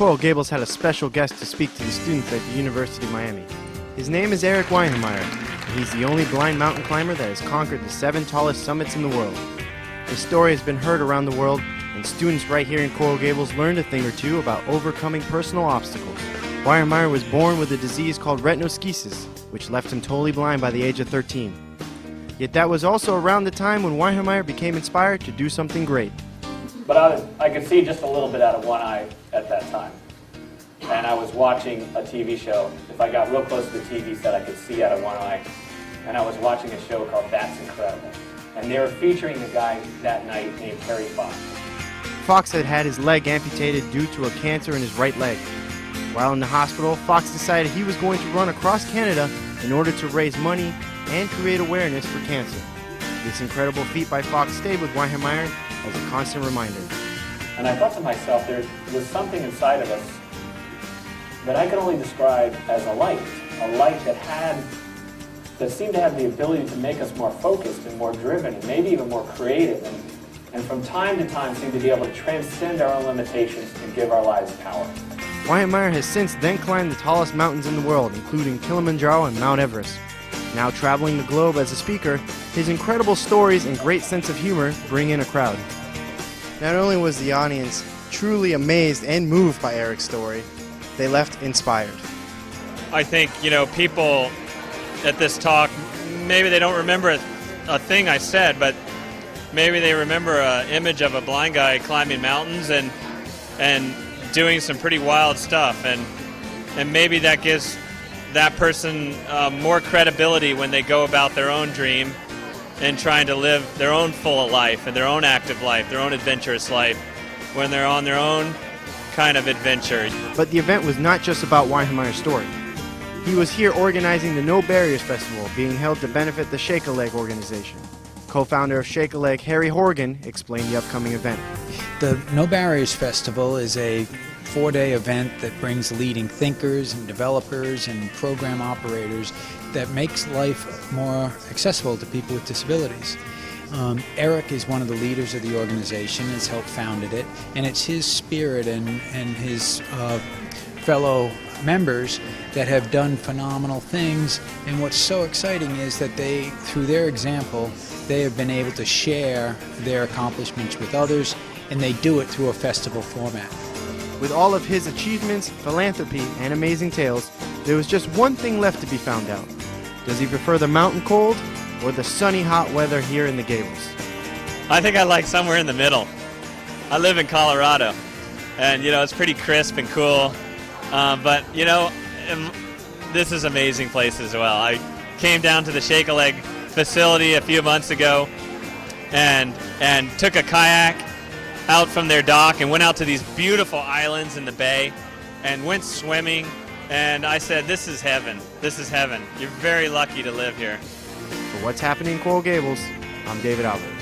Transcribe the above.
Coral Gables had a special guest to speak to the students at the University of Miami. His name is Erik Weihenmayer, and he's the only blind mountain climber that has conquered the 7 tallest summits in the world. His story has been heard around the world, and students right here in Coral Gables learned a thing or two about overcoming personal obstacles. Weihenmayer was born with a disease called retinoschisis, which left him totally blind by the age of 13. Yet that was also around the time when Weihenmayer became inspired to do something great. But I could see just a little bit out of one eye at that time. And I was watching a TV show. If I got real close to the TV set, I could see out of one eye. And I was watching a show called That's Incredible. And they were featuring a guy that night named Harry Fox. Fox had had his leg amputated due to a cancer in his right leg. While in the hospital, Fox decided he was going to run across Canada in order to raise money and create awareness for cancer. This incredible feat by Fox stayed with Weihenmayer as a constant reminder. And I thought to myself, there was something inside of us that I could only describe as a light that seemed to have the ability to make us more focused and more driven and maybe even more creative and from time to time seemed to be able to transcend our own limitations and give our lives power. Weihenmayer has since then climbed the tallest mountains in the world, including Kilimanjaro and Mount Everest. Now traveling the globe as a speaker, his incredible stories and great sense of humor bring in a crowd. Not only was the audience truly amazed and moved by Erik's story, they left inspired. I think, people at this talk, maybe they don't remember a thing I said, but maybe they remember an image of a blind guy climbing mountains and doing some pretty wild stuff, and maybe that gives that person more credibility when they go about their own dream and trying to live their own full life and their own active life, their own adventurous life, when they're on their own kind of adventure. But the event was not just about Weihenmayer's story. He was here organizing the No Barriers Festival being held to benefit the Shake a Leg organization. Co-founder of Shake a Leg, Harry Horgan, explained the upcoming event. The No Barriers Festival is a 4-day event that brings leading thinkers and developers and program operators that makes life more accessible to people with disabilities. Erik is one of the leaders of the organization, has helped founded it, and it's his spirit and his fellow members that have done phenomenal things. And what's so exciting is that they, through their example, they have been able to share their accomplishments with others, and they do it through a festival format. With all of his achievements, philanthropy, and amazing tales, there was just one thing left to be found out. Does he prefer the mountain cold or the sunny hot weather here in the Gables? I think I like somewhere in the middle. I live in Colorado, and it's pretty crisp and cool, but this is an amazing place as well. I came down to the Shake a Leg facility a few months ago and took a kayak out from their dock and went out to these beautiful islands in the bay and went swimming, and I said, this is heaven. This is heaven. You're very lucky to live here. For What's Happening in Coral Gables, I'm David Alvarez.